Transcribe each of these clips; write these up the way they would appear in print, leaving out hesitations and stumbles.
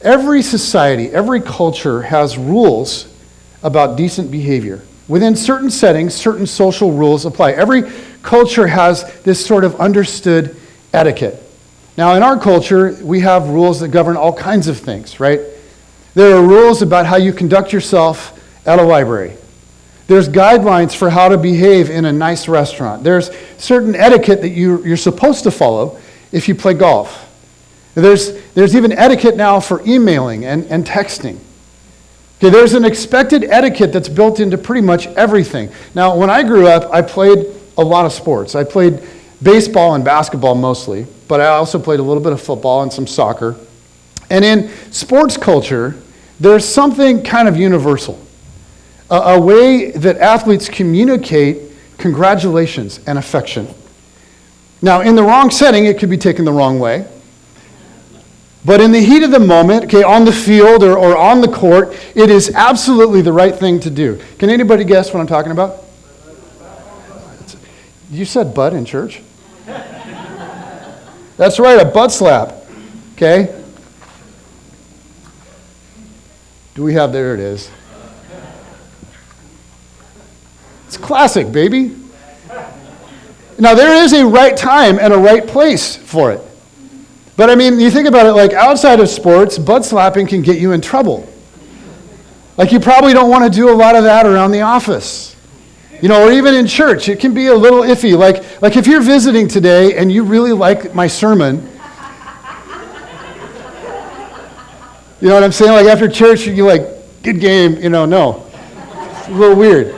Every society, every culture has rules about decent behavior. Within certain settings, certain social rules apply. Every culture has this sort of understood etiquette. Now, in our culture, we have rules that govern all kinds of things, right? There are rules about how you conduct yourself at a library. There's guidelines for how to behave in a nice restaurant. There's certain etiquette that you're supposed to follow if you play golf. There's even etiquette now for emailing and texting. Okay, there's an expected etiquette that's built into pretty much everything. Now, when I grew up, I played a lot of sports. I played baseball and basketball mostly, but I also played a little bit of football and some soccer. And in sports culture, there's something kind of universal, a way that athletes communicate congratulations and affection. Now, in the wrong setting, it could be taken the wrong way. But in the heat of the moment, okay, on the field or on the court, it is absolutely the right thing to do. Can anybody guess what I'm talking about? You said butt in church? That's right, a butt slap. Okay? There it is. It's classic, baby. Now, there is a right time and a right place for it. But I mean, you think about it, like outside of sports, butt slapping can get you in trouble. Like you probably don't want to do a lot of that around the office. You know, or even in church, it can be a little iffy. Like if you're visiting today and you really like my sermon, you know what I'm saying? Like after church, you're like, good game, no. It's a little weird.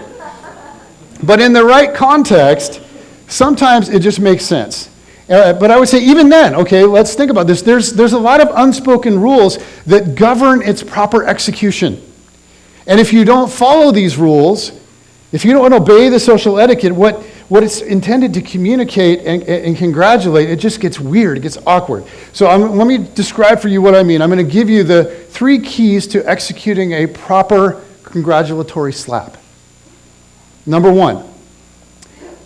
But in the right context, sometimes it just makes sense. But I would say even then, okay, let's think about this. There's a lot of unspoken rules that govern its proper execution. And if you don't follow these rules, if you don't obey the social etiquette, what it's intended to communicate and congratulate, it just gets weird, it gets awkward. So let me describe for you what I mean. I'm going to give you the 3 keys to executing a proper congratulatory slap. Number 1,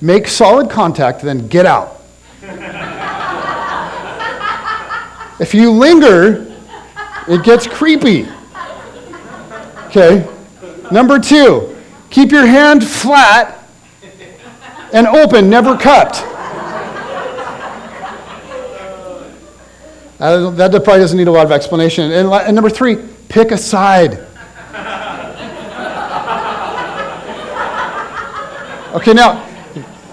make solid contact, then get out. If you linger, it gets creepy. Okay. Number 2, keep your hand flat and open, never cupped. That probably doesn't need a lot of explanation. And number 3, pick a side. Okay, now,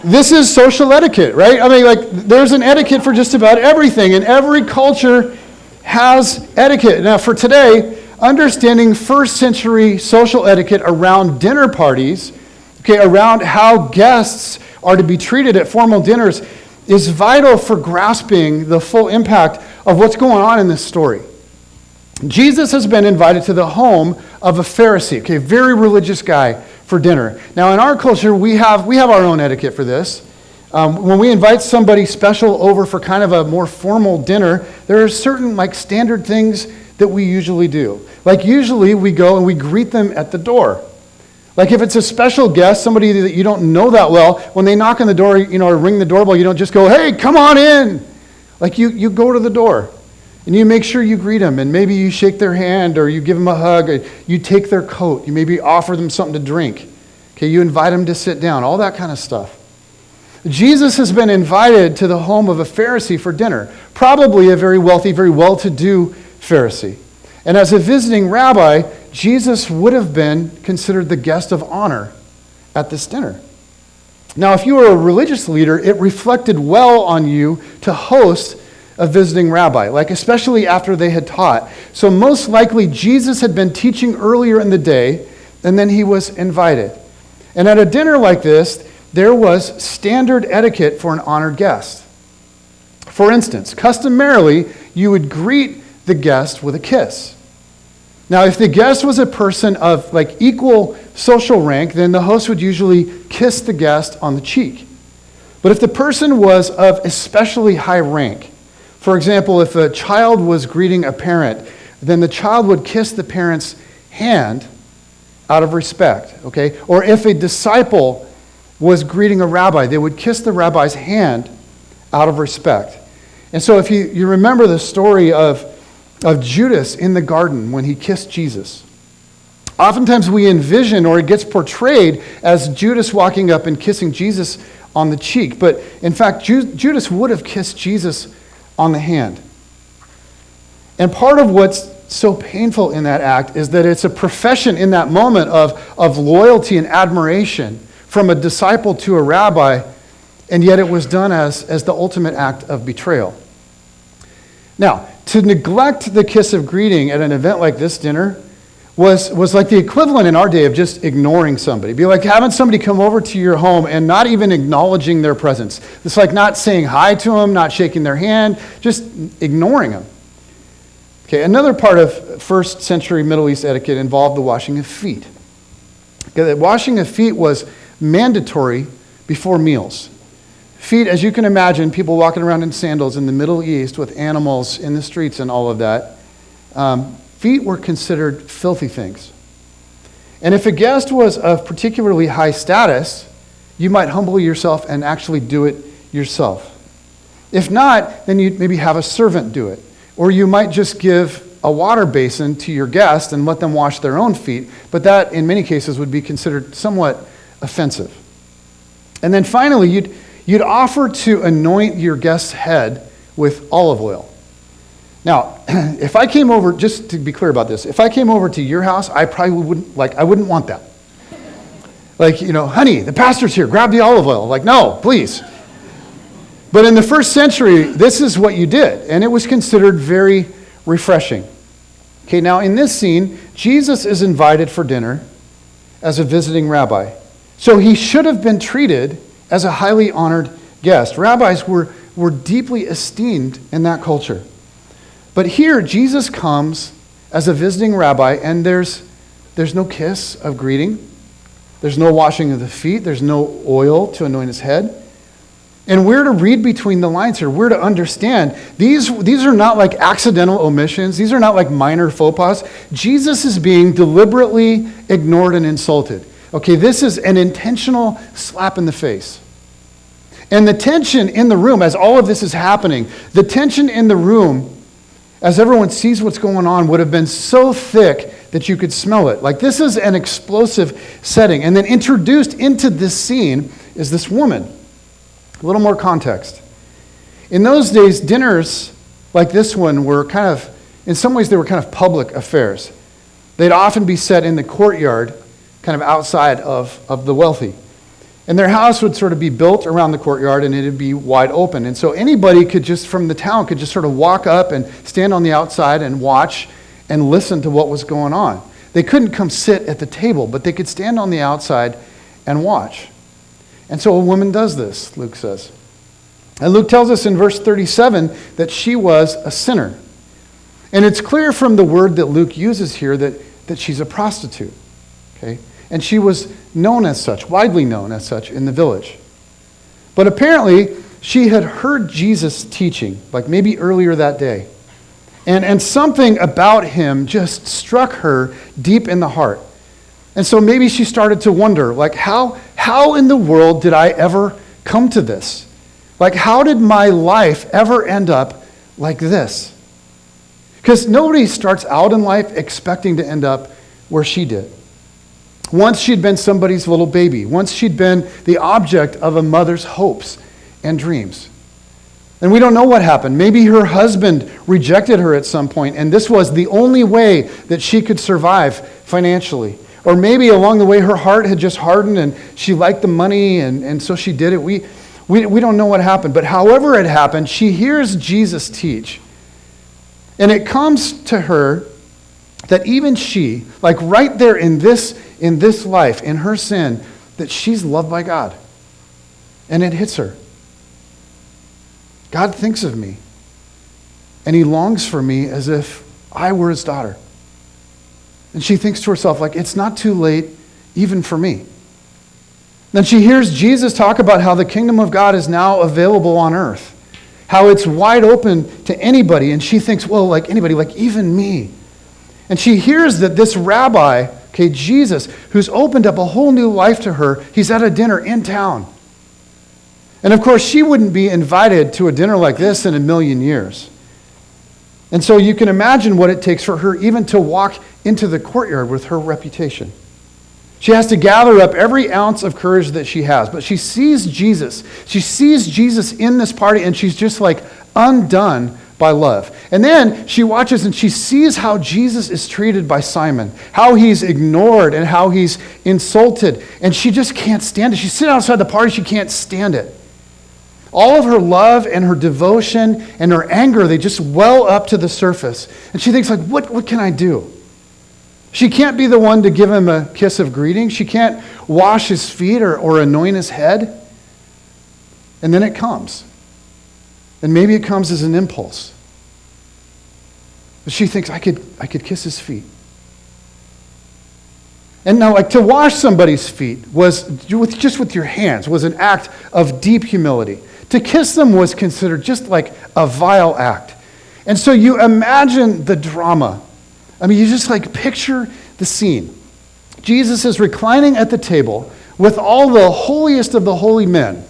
this is social etiquette, right? I mean, like, there's an etiquette for just about everything, and every culture has etiquette. Now, for today, understanding first century social etiquette around dinner parties, okay, around how guests are to be treated at formal dinners, is vital for grasping the full impact of what's going on in this story. Jesus has been invited to the home of a Pharisee, okay, very religious guy, for dinner. Now, in our culture, we have our own etiquette for this. When we invite somebody special over for kind of a more formal dinner, there are certain standard things that we usually do. Like usually we go and we greet them at the door. Like if it's a special guest, somebody that you don't know that well, when they knock on the door, or ring the doorbell, you don't just go, "Hey, come on in." Like you go to the door and you make sure you greet them, and maybe you shake their hand or you give them a hug, or you take their coat, you maybe offer them something to drink. Okay, you invite them to sit down, all that kind of stuff. Jesus has been invited to the home of a Pharisee for dinner, probably a very wealthy, very well-to-do Pharisee. And as a visiting rabbi, Jesus would have been considered the guest of honor at this dinner. Now, if you were a religious leader, it reflected well on you to host a visiting rabbi, especially after they had taught. So most likely, Jesus had been teaching earlier in the day, and then he was invited. And at a dinner like this, there was standard etiquette for an honored guest. For instance, customarily, you would greet the guest with a kiss. Now, if the guest was a person of equal social rank, then the host would usually kiss the guest on the cheek. But if the person was of especially high rank, for example, if a child was greeting a parent, then the child would kiss the parent's hand out of respect, okay? Or if a disciple was greeting a rabbi, they would kiss the rabbi's hand out of respect. And so if you remember the story of of Judas in the garden when he kissed Jesus. Oftentimes we envision, or it gets portrayed as Judas walking up and kissing Jesus on the cheek. But in fact, Judas would have kissed Jesus on the hand. And part of what's so painful in that act is that it's a profession in that moment of loyalty and admiration from a disciple to a rabbi, and yet it was done as the ultimate act of betrayal. Now, to neglect the kiss of greeting at an event like this dinner was like the equivalent in our day of just ignoring somebody. It'd be like having somebody come over to your home and not even acknowledging their presence. It's like not saying hi to them, not shaking their hand, just ignoring them. Okay, another part of first century Middle East etiquette involved the washing of feet. Okay, the washing of feet was mandatory before meals. Feet, as you can imagine, people walking around in sandals in the Middle East with animals in the streets and all of that, feet were considered filthy things. And if a guest was of particularly high status, you might humble yourself and actually do it yourself. If not, then you'd maybe have a servant do it. Or you might just give a water basin to your guest and let them wash their own feet, but that in many cases would be considered somewhat offensive. And then finally, you'd offer to anoint your guest's head with olive oil. Now, if I came over, just to be clear about this, if I came over to your house, I probably wouldn't want that. Like, honey, the pastor's here, grab the olive oil. Like, no, please. But in the first century, this is what you did, and it was considered very refreshing. Okay, now in this scene, Jesus is invited for dinner as a visiting rabbi. So he should have been treated as a highly honored guest. Rabbis were deeply esteemed in that culture. But here, Jesus comes as a visiting rabbi, and there's no kiss of greeting. There's no washing of the feet. There's no oil to anoint his head. And we're to read between the lines here. We're to understand these are not like accidental omissions. These are not like minor faux pas. Jesus is being deliberately ignored and insulted. Okay, this is an intentional slap in the face. And the tension in the room, as all of this is happening, the tension in the room, as everyone sees what's going on, would have been so thick that you could smell it. Like, this is an explosive setting. And then introduced into this scene is this woman. A little more context. In those days, dinners like this one were in some ways, they were kind of public affairs. They'd often be set in the courtyard, kind of outside of the wealthy. And their house would sort of be built around the courtyard, and it'd be wide open. And so anybody from the town could just sort of walk up and stand on the outside and watch and listen to what was going on. They couldn't come sit at the table, but they could stand on the outside and watch. And so a woman does this, Luke says. And Luke tells us in verse 37 that she was a sinner. And it's clear from the word that Luke uses here that she's a prostitute. Okay? And she was known as such, widely known as such in the village. But apparently, she had heard Jesus teaching, like maybe earlier that day. And something about him just struck her deep in the heart. And so maybe she started to wonder, like, how in the world did I ever come to this? Like, how did my life ever end up like this? Because nobody starts out in life expecting to end up where she did. Once she'd been somebody's little baby. Once she'd been the object of a mother's hopes and dreams. And we don't know what happened. Maybe her husband rejected her at some point, and this was the only way that she could survive financially. Or maybe along the way her heart had just hardened and she liked the money and so she did it. We don't know what happened. But however it happened, she hears Jesus teach. And it comes to her that even she, like right there in this life, in her sin, that she's loved by God. And it hits her. God thinks of me. And he longs for me as if I were his daughter. And she thinks to herself, like, it's not too late even for me. Then she hears Jesus talk about how the kingdom of God is now available on earth. How it's wide open to anybody. And she thinks, well, like anybody, like even me. And she hears that this rabbi, okay, Jesus, who's opened up a whole new life to her, he's at a dinner in town. And of course, she wouldn't be invited to a dinner like this in a million years. And so you can imagine what it takes for her even to walk into the courtyard with her reputation. She has to gather up every ounce of courage that she has. But she sees Jesus. She sees Jesus in this party, and she's just like undone by love. And then she watches and she sees how Jesus is treated by Simon, how he's ignored and how he's insulted. And she just can't stand it. She's sitting outside the party. She can't stand it. All of her love and her devotion and her anger, they just well up to the surface. And she thinks, like, what can I do? She can't be the one to give him a kiss of greeting. She can't wash his feet or anoint his head. And then it comes. And maybe it comes as an impulse. But she thinks, I could kiss his feet. And now, like, to wash somebody's feet was just with your hands was an act of deep humility. To kiss them was considered just like a vile act. And so you imagine the drama. I mean, you just like picture the scene. Jesus is reclining at the table with all the holiest of the holy men.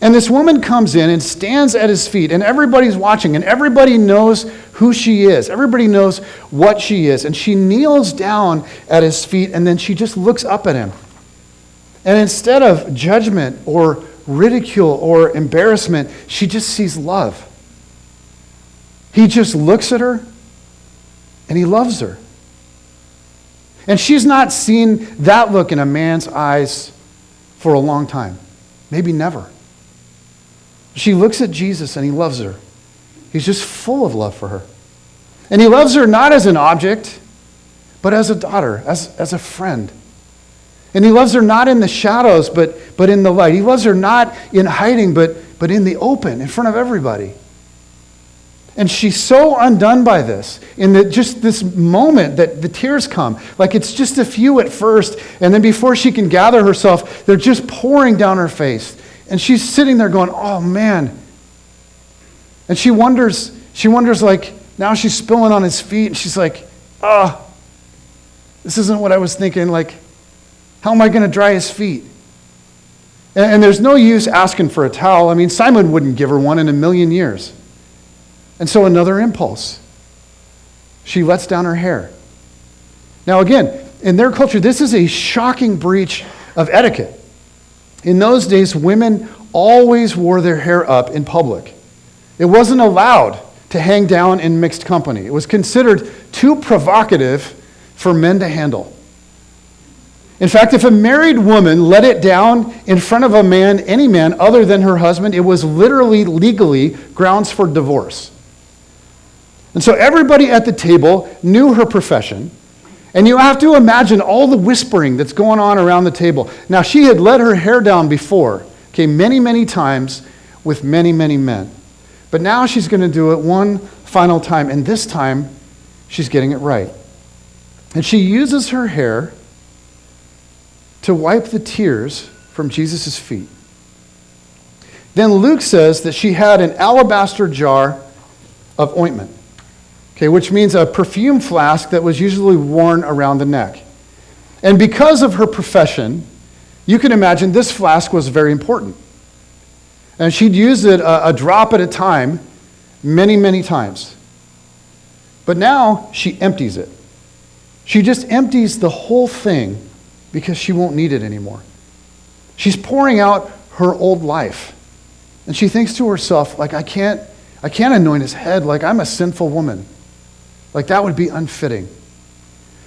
And this woman comes in and stands at his feet, and everybody's watching, and everybody knows who she is. Everybody knows what she is. And she kneels down at his feet, and then she just looks up at him. And instead of judgment or ridicule or embarrassment, she just sees love. He just looks at her, and he loves her. And she's not seen that look in a man's eyes for a long time. Maybe never. She looks at Jesus and he loves her. He's just full of love for her. And he loves her not as an object, but as a daughter, as a friend. And he loves her not in the shadows, but in the light. He loves her not in hiding, but in the open, in front of everybody. And she's so undone by this, in just this moment that the tears come. Like it's just a few at first, and then before she can gather herself, they're just pouring down her face. And she's sitting there going, oh man. And she wonders like, now she's spilling on his feet, and she's like, this isn't what I was thinking. Like, how am I going to dry his feet? And there's no use asking for a towel. I mean, Simon wouldn't give her one in a million years. And so another impulse. She lets down her hair. Now again, in their culture, this is a shocking breach of etiquette. In those days, women always wore their hair up in public. It wasn't allowed to hang down in mixed company. It was considered too provocative for men to handle. In fact, if a married woman let it down in front of a man, any man other than her husband, it was literally, legally, grounds for divorce. And so everybody at the table knew her profession. And you have to imagine all the whispering that's going on around the table. Now, she had let her hair down before, okay, many, many times with many, many men. But now she's going to do it one final time, and this time she's getting it right. And she uses her hair to wipe the tears from Jesus' feet. Then Luke says that she had an alabaster jar of ointment. Okay, which means a perfume flask that was usually worn around the neck. And because of her profession, you can imagine this flask was very important. And she'd use it a drop at a time, many, many times. But now she empties it. She just empties the whole thing because she won't need it anymore. She's pouring out her old life. And she thinks to herself, like, I can't anoint his head, like I'm a sinful woman. Like that would be unfitting.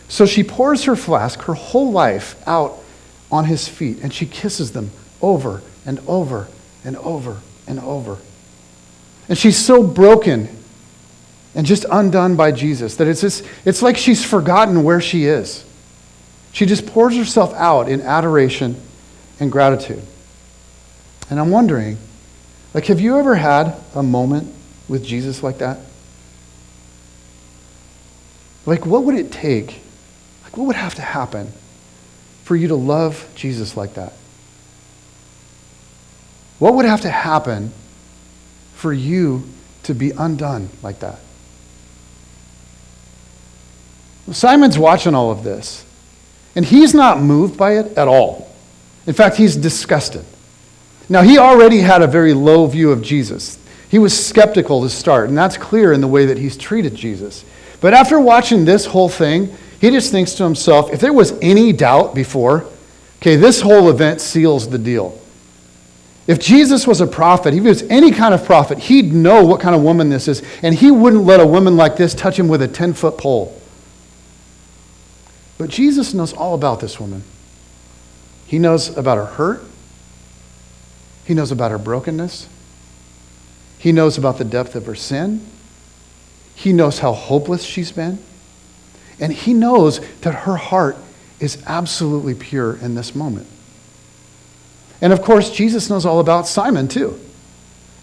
So she pours her flask, her whole life, out on his feet, and she kisses them over and over and over and over. And she's so broken and just undone by Jesus that it's like she's forgotten where she is. She just pours herself out in adoration and gratitude. And I'm wondering, like, have you ever had a moment with Jesus like that? Like, what would it take? Like, what would have to happen for you to love Jesus like that? What would have to happen for you to be undone like that? Well, Simon's watching all of this, and he's not moved by it at all. In fact, he's disgusted. Now, he already had a very low view of Jesus. He was skeptical to start, and that's clear in the way that he's treated Jesus. But after watching this whole thing, he just thinks to himself, if there was any doubt before, okay, this whole event seals the deal. If Jesus was a prophet, if he was any kind of prophet, he'd know what kind of woman this is, and he wouldn't let a woman like this touch him with a 10-foot pole. But Jesus knows all about this woman. He knows about her hurt. He knows about her brokenness. He knows about the depth of her sin. He knows how hopeless she's been. And he knows that her heart is absolutely pure in this moment. And of course, Jesus knows all about Simon too.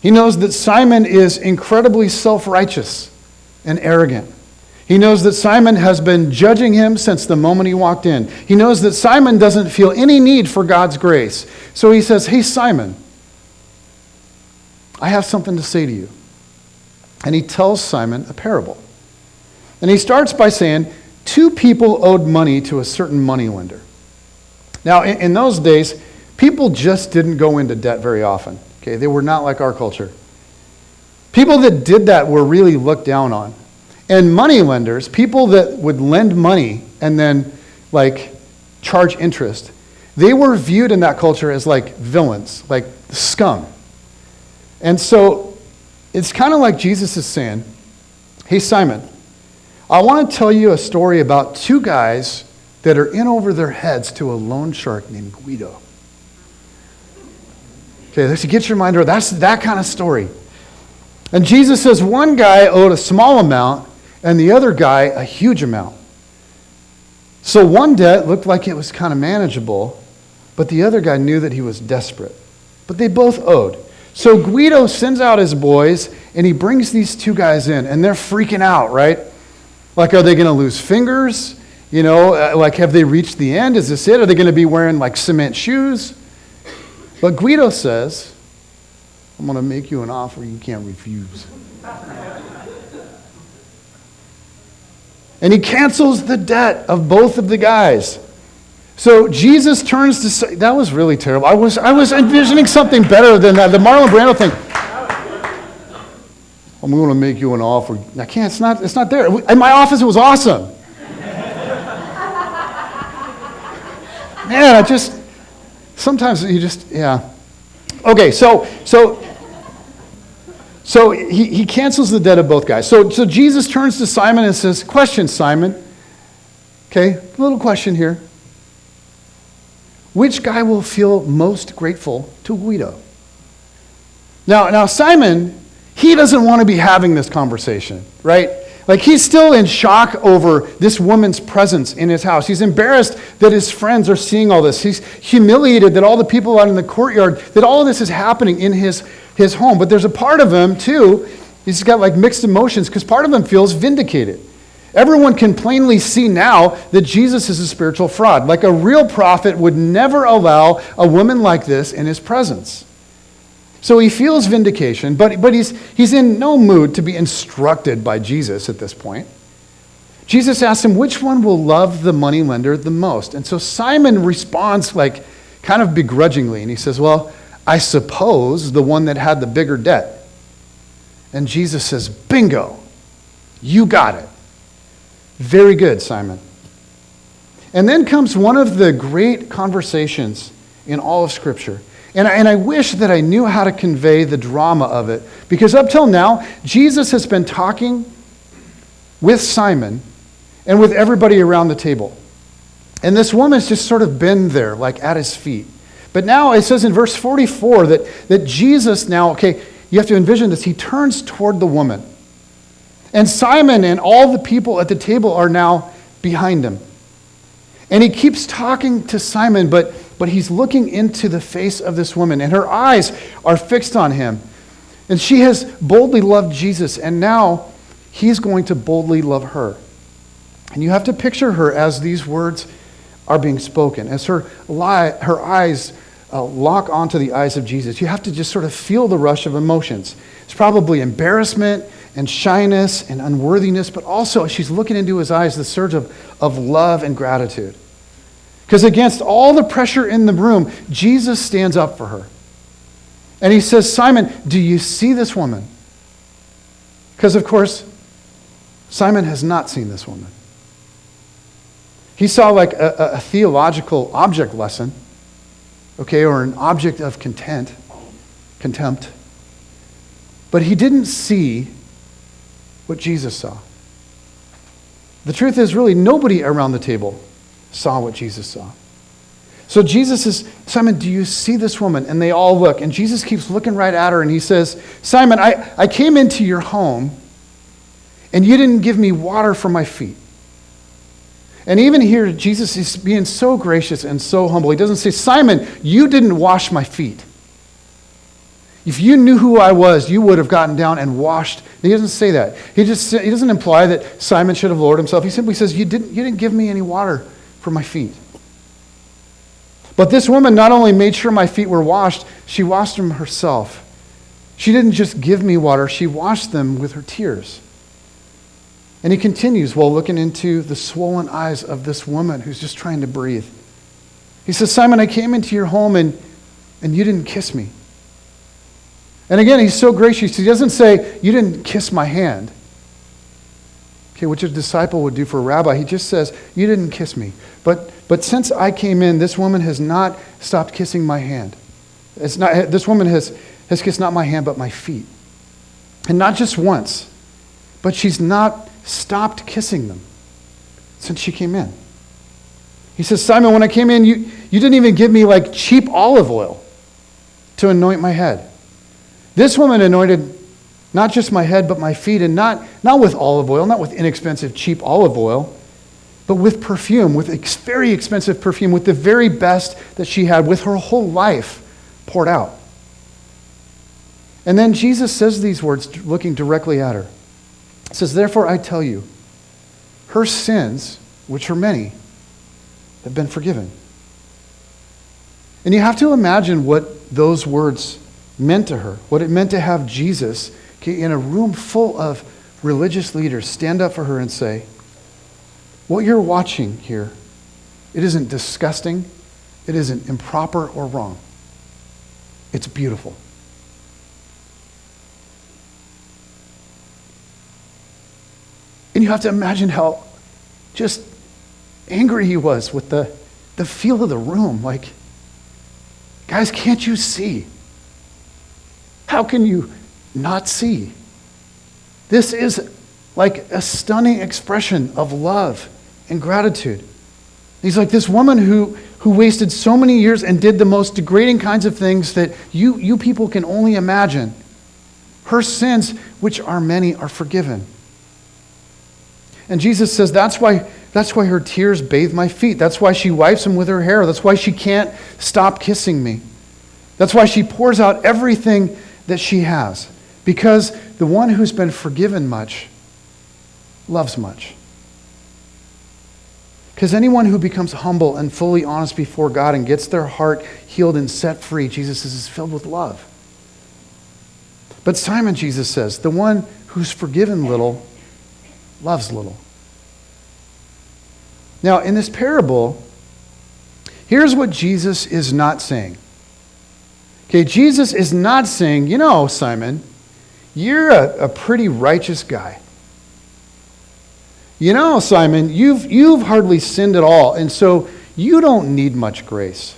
He knows that Simon is incredibly self-righteous and arrogant. He knows that Simon has been judging him since the moment he walked in. He knows that Simon doesn't feel any need for God's grace. So he says, hey, Simon, I have something to say to you. And he tells Simon a parable. And he starts by saying, 2 people owed money to a certain moneylender. Now, in those days, people just didn't go into debt very often. Okay, they were not like our culture. People that did that were really looked down on. And moneylenders, people that would lend money and then charge interest, they were viewed in that culture as like villains, like scum. And so it's kind of like Jesus is saying, hey, Simon, I want to tell you a story about 2 guys that are in over their heads to a loan shark named Guido. Okay, let's get your mind around. That's that kind of story. And Jesus says one guy owed a small amount and the other guy a huge amount. So one debt looked like it was kind of manageable, but the other guy knew that he was desperate. But they both owed. So Guido sends out his boys and he brings these 2 guys in and they're freaking out, right? Like, are they going to lose fingers? You know, have they reached the end? Is this it? Are they going to be wearing cement shoes? But Guido says, I'm going to make you an offer you can't refuse. And he cancels the debt of both of the guys. So Jesus turns to say, that was really terrible. I was envisioning something better than that. The Marlon Brando thing. I'm going to make you an offer. I can't, it's not there. In my office, it was awesome. Man, sometimes you just, yeah. Okay, so he cancels the debt of both guys. So Jesus turns to Simon and says, question, Simon. Okay, little question here. Which guy will feel most grateful to Guido? Now Simon, he doesn't want to be having this conversation, right? He's still in shock over this woman's presence in his house. He's embarrassed that his friends are seeing all this. He's humiliated that all the people out in the courtyard, that all of this is happening in his home. But there's a part of him, too, he's got mixed emotions because part of him feels vindicated. Everyone can plainly see now that Jesus is a spiritual fraud. A real prophet would never allow a woman like this in his presence. So he feels vindication, but he's in no mood to be instructed by Jesus at this point. Jesus asks him, which one will love the moneylender the most? And so Simon responds kind of begrudgingly, and he says, well, I suppose the one that had the bigger debt. And Jesus says, bingo, you got it. Very good, Simon. And then comes one of the great conversations in all of Scripture. And I wish that I knew how to convey the drama of it. Because up till now, Jesus has been talking with Simon and with everybody around the table. And this woman's just sort of been there, at his feet. But now it says in verse 44 that Jesus now, okay, you have to envision this, he turns toward the woman. And Simon and all the people at the table are now behind him. And he keeps talking to Simon, but he's looking into the face of this woman, and her eyes are fixed on him. And she has boldly loved Jesus, and now he's going to boldly love her. And you have to picture her as these words are being spoken, as her eyes lock onto the eyes of Jesus. You have to just sort of feel the rush of emotions. It's probably embarrassment and shyness and unworthiness, but also as she's looking into his eyes, the surge of love and gratitude. Because against all the pressure in the room, Jesus stands up for her. And he says, Simon, do you see this woman? Because, of course, Simon has not seen this woman. He saw like a theological object lesson, okay, or an object of contempt. But he didn't see what Jesus saw. The truth is, really, nobody around the table saw what Jesus saw. So Jesus says, Simon, do you see this woman? And they all look. And Jesus keeps looking right at her, and he says, Simon, I came into your home, and you didn't give me water for my feet. And even here, Jesus is being so gracious and so humble. He doesn't say, Simon, you didn't wash my feet. If you knew who I was, you would have gotten down and washed. He doesn't say that. He doesn't imply that Simon should have lowered himself. He simply says, you didn't give me any water for my feet. But this woman not only made sure my feet were washed, she washed them herself. She didn't just give me water, she washed them with her tears. And he continues while looking into the swollen eyes of this woman who's just trying to breathe. He says, Simon, I came into your home and you didn't kiss me. And again, he's so gracious. He doesn't say, you didn't kiss my hand. Okay, which a disciple would do for a rabbi. He just says, you didn't kiss me. But since I came in, this woman has not stopped kissing my hand. This woman has kissed not my hand, but my feet. And not just once, but she's not stopped kissing them since she came in. He says, Simon, when I came in, you didn't even give me like cheap olive oil to anoint my head. This woman anointed not just my head, but my feet, and not with olive oil, not with inexpensive, cheap olive oil, but with perfume, with very expensive perfume, with the very best that she had, with her whole life poured out. And then Jesus says these words, looking directly at her. He says, therefore I tell you, her sins, which are many, have been forgiven. And you have to imagine what those words meant to her, what it meant to have Jesus in a room full of religious leaders stand up for her and say, what you're watching here, it isn't disgusting, it isn't improper or wrong. It's beautiful. And you have to imagine how just angry he was with the feel of the room. Like, guys, can't you see? How can you not see? This is like a stunning expression of love and gratitude. He's like, this woman who wasted so many years and did the most degrading kinds of things that you people can only imagine. Her sins, which are many, are forgiven. And Jesus says that's why her tears bathe my feet. That's why she wipes them with her hair. That's why she can't stop kissing me. That's why she pours out everything that she has. Because the one who's been forgiven much loves much. Because anyone who becomes humble and fully honest before God and gets their heart healed and set free, Jesus says, is filled with love. But Simon, Jesus says, the one who's forgiven little loves little. Now, in this parable, here's what Jesus is not saying. Okay, Jesus is not saying, you know, Simon, you're a pretty righteous guy. You know, Simon, you've hardly sinned at all, and so you don't need much grace.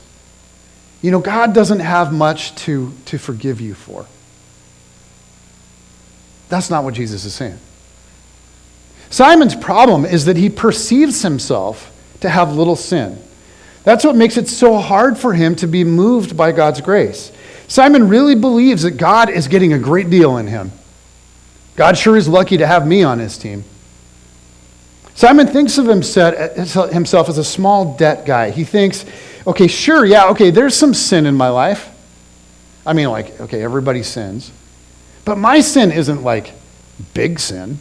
You know, God doesn't have much to forgive you for. That's not what Jesus is saying. Simon's problem is that he perceives himself to have little sin. That's what makes it so hard for him to be moved by God's grace. Simon really believes that God is getting a great deal in him. God sure is lucky to have me on his team. Simon thinks of himself as a small debt guy. He thinks, okay, sure, yeah, okay, there's some sin in my life. I mean, like, okay, everybody sins. But my sin isn't like big sin.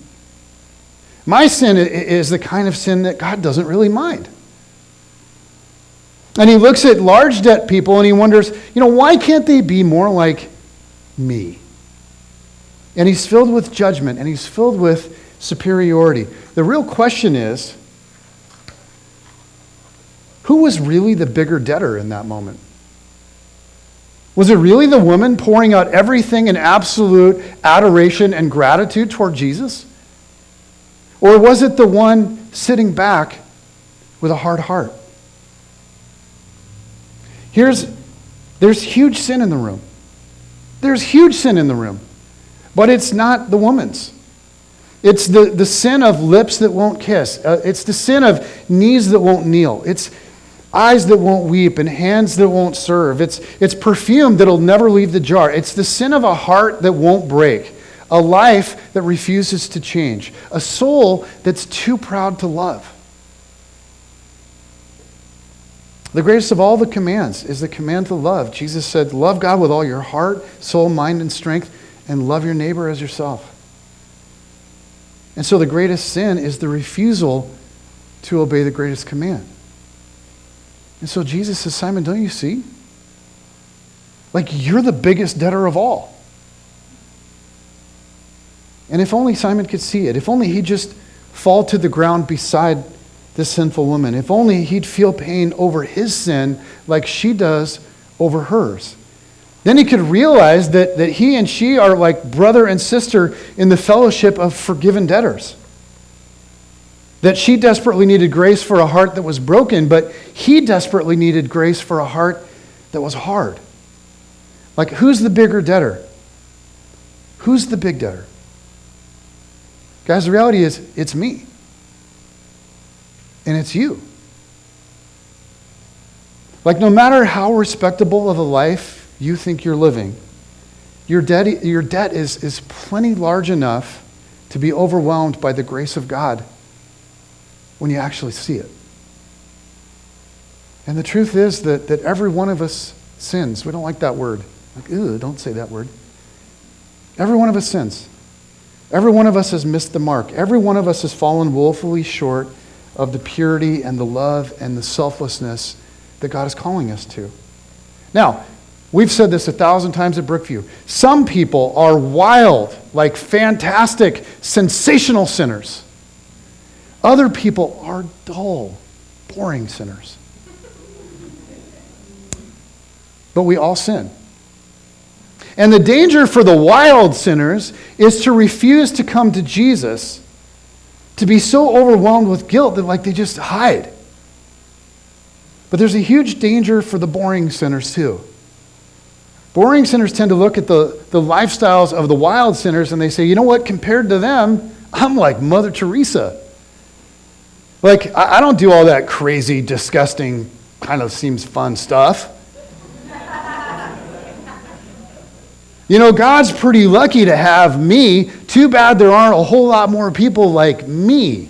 My sin is the kind of sin that God doesn't really mind. And he looks at large debt people and he wonders, you know, why can't they be more like me? And he's filled with judgment and he's filled with superiority. The real question is, who was really the bigger debtor in that moment? Was it really the woman pouring out everything in absolute adoration and gratitude toward Jesus? Or was it the one sitting back with a hard heart? There's huge sin in the room. There's huge sin in the room. But it's not the woman's. It's the sin of lips that won't kiss. It's the sin of knees that won't kneel. It's eyes that won't weep and hands that won't serve. It's perfume that'll never leave the jar. It's the sin of a heart that won't break. A life that refuses to change. A soul that's too proud to love. The greatest of all the commands is the command to love. Jesus said, love God with all your heart, soul, mind, and strength, and love your neighbor as yourself. And so the greatest sin is the refusal to obey the greatest command. And so Jesus says, Simon, don't you see? Like, you're the biggest debtor of all. And if only Simon could see it, if only he'd just fall to the ground beside this sinful woman, if only he'd feel pain over his sin like she does over hers. Then he could realize that he and she are like brother and sister in the fellowship of forgiven debtors. That she desperately needed grace for a heart that was broken, but he desperately needed grace for a heart that was hard. Like, who's the bigger debtor? Who's the big debtor? Guys, the reality is, it's me. And it's you. Like, no matter how respectable of a life you think you're living, your debt is plenty large enough to be overwhelmed by the grace of God when you actually see it. And the truth is that every one of us sins. We don't like that word. Like, ew, don't say that word. Every one of us sins. Every one of us has missed the mark. Every one of us has fallen woefully short of the purity and the love and the selflessness that God is calling us to. Now, we've said this 1,000 times at Brookview. Some people are wild, like fantastic, sensational sinners. Other people are dull, boring sinners. But we all sin. And the danger for the wild sinners is to refuse to come to Jesus, to be so overwhelmed with guilt that like they just hide. But there's a huge danger for the boring sinners too. Boring sinners tend to look at the lifestyles of the wild sinners and they say, you know what, compared to them, I'm like Mother Teresa. Like, I don't do all that crazy, disgusting, kind of seems fun stuff. You know, God's pretty lucky to have me. Too bad there aren't a whole lot more people like me.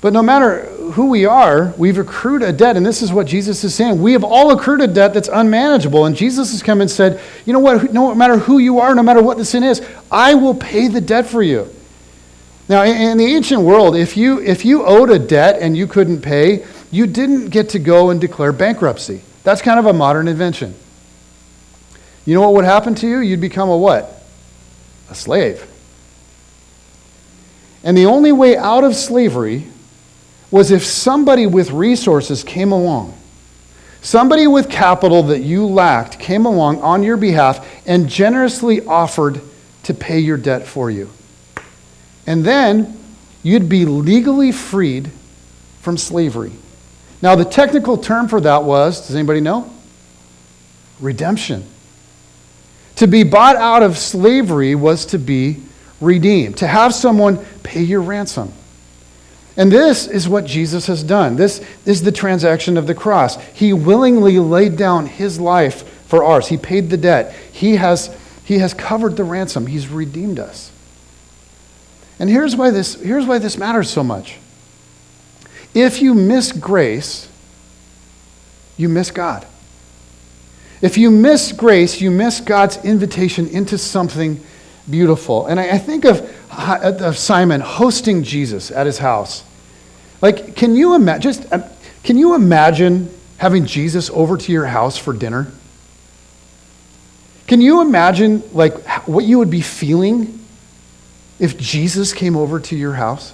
But no matter who we are, we've accrued a debt, and this is what Jesus is saying. We have all accrued a debt that's unmanageable, and Jesus has come and said, you know what, no matter who you are, no matter what the sin is, I will pay the debt for you. Now, in the ancient world, if you owed a debt and you couldn't pay, you didn't get to go and declare bankruptcy. That's kind of a modern invention. You know what would happen to you? You'd become a what? A slave. And the only way out of slavery was if somebody with resources came along. Somebody with capital that you lacked came along on your behalf and generously offered to pay your debt for you. And then you'd be legally freed from slavery. Now, the technical term for that was, does anybody know? Redemption. To be bought out of slavery was to be redeemed, to have someone pay your ransom. And this is what Jesus has done. This is the transaction of the cross. He willingly laid down his life for ours. He paid the debt. He has covered the ransom. He's redeemed us. And here's why this matters so much. If you miss grace, you miss God. If you miss grace, you miss God's invitation into something beautiful. And I think of Simon hosting Jesus at his house. Like, can you imagine having Jesus over to your house for dinner? Can you imagine like what you would be feeling if Jesus came over to your house?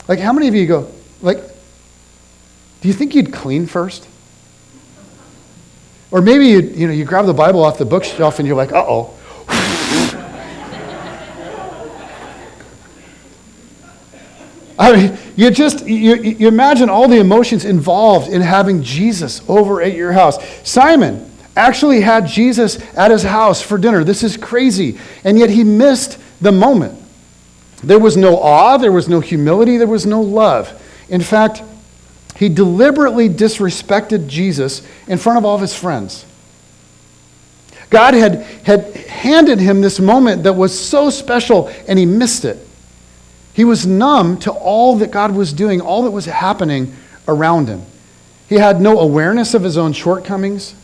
Like, how many of you go, like, do you think you'd clean first? Or maybe you grab the Bible off the bookshelf and you're like, uh-oh. I mean, you imagine all the emotions involved in having Jesus over at your house. Simon actually had Jesus at his house for dinner. This is crazy. And yet he missed the moment. There was no awe, there was no humility, there was no love. In fact, he deliberately disrespected Jesus in front of all of his friends. God had handed him this moment that was so special, and he missed it. He was numb to all that God was doing, all that was happening around him. He had no awareness of his own shortcomings,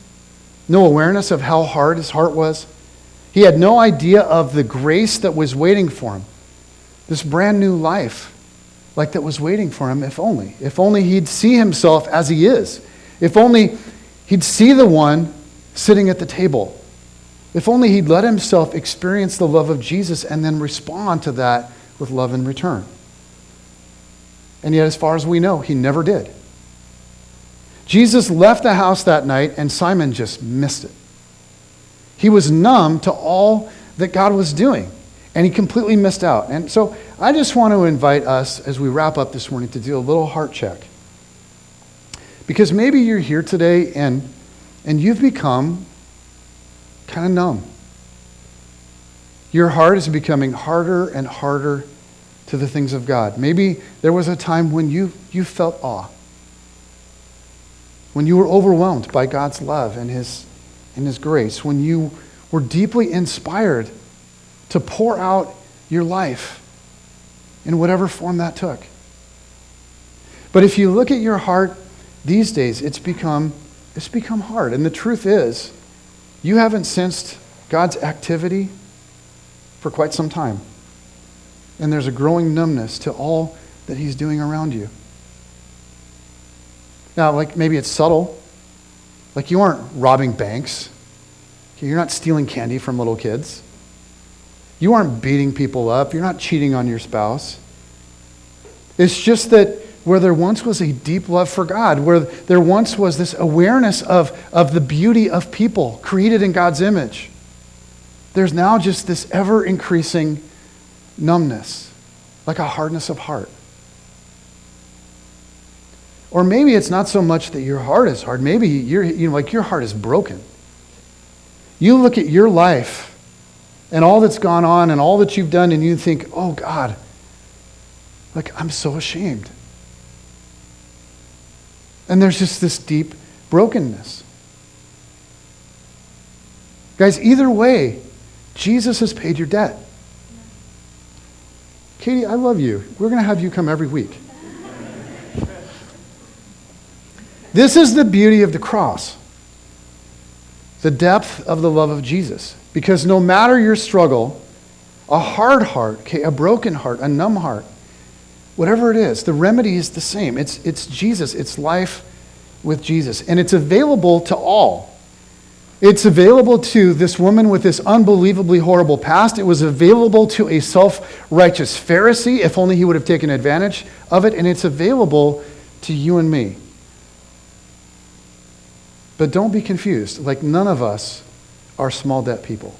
no awareness of how hard his heart was. He had no idea of the grace that was waiting for him, this brand new life like that was waiting for him, if only he'd see himself as he is. If only he'd see the one sitting at the table. If only he'd let himself experience the love of Jesus and then respond to that with love in return. And yet, as far as we know, he never did. Jesus left the house that night, and Simon just missed it. He was numb to all that God was doing, and he completely missed out. And so I just want to invite us, as we wrap up this morning, to do a little heart check. Because maybe you're here today, and you've become kind of numb. Your heart is becoming harder and harder to the things of God. Maybe there was a time when you felt awe, when you were overwhelmed by God's love and His grace, when you were deeply inspired to pour out your life in whatever form that took. But if you look at your heart these days, it's become hard. And the truth is, you haven't sensed God's activity for quite some time. And there's a growing numbness to all that He's doing around you. Now, like maybe it's subtle. Like you aren't robbing banks. You're not stealing candy from little kids. You aren't beating people up. You're not cheating on your spouse. It's just that where there once was a deep love for God, where there once was this awareness of the beauty of people created in God's image, there's now just this ever-increasing numbness, like a hardness of heart. Or maybe it's not so much that your heart is hard. Maybe your heart is broken. You look at your life and all that's gone on and all that you've done, and you think, oh God, like I'm so ashamed. And there's just this deep brokenness. Guys, either way, Jesus has paid your debt. Katie, I love you. We're going to have you come every week. This is the beauty of the cross, the depth of the love of Jesus. Because no matter your struggle, a hard heart, a broken heart, a numb heart, whatever it is, the remedy is the same. It's Jesus. It's life with Jesus. And it's available to all. It's available to this woman with this unbelievably horrible past. It was available to a self-righteous Pharisee, if only he would have taken advantage of it. And it's available to you and me. But don't be confused. Like none of us are small debt people.